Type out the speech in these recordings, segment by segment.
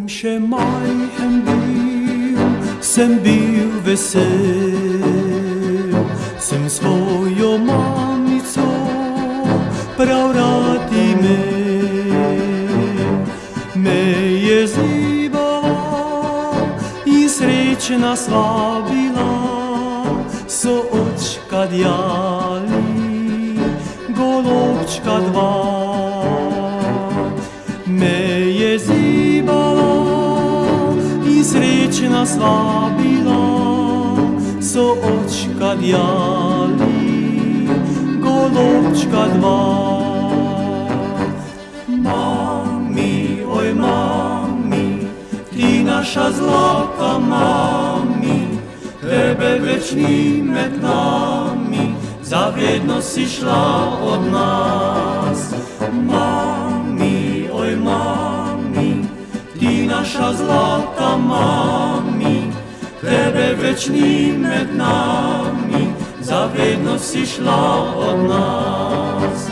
ще majhen sem bil vesel, sem svojo mamico prav rad imel. Me je zibala in srečna sva bila, so očka djali, golobčka dva. Me je zibala in srečna sva bila, so očka djali, golobčka dva. Mami, oj mami, ti naša zlata mami, tebe več ni med nami, zavedno si šla od nas. Mami, oj mami, ti naša zlata mami, tebe več ni med nami, zavedno si šla od nas.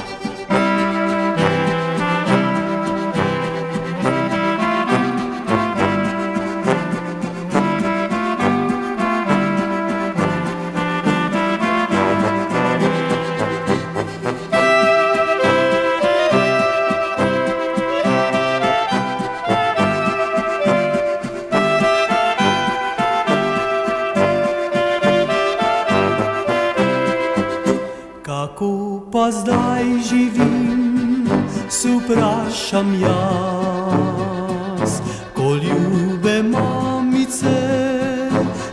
Kako pa zdaj živim, se vprašam jaz, ko ljube mamice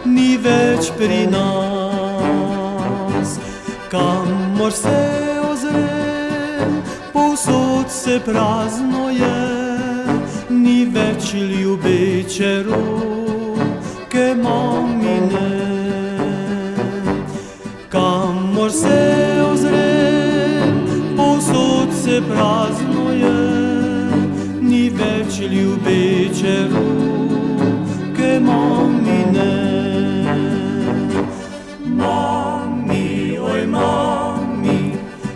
ni več pri nas. Kamor se ozrem, povsod se prazno je, ni več ljubeče roke mamine. Kamor se ozrem, povsod se prazno je, ni več ljubeče roke mamine. Mami, oj mami,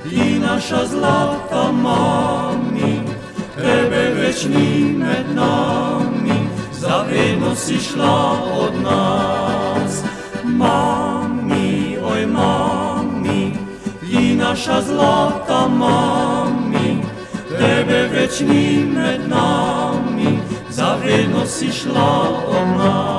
ti naša zlata mami, tebe več ni med nami, zavedno si šla od nas. Mami, oj mami, ti naša zlata mami, tebe več ni med nami, zavedno si šla od nas.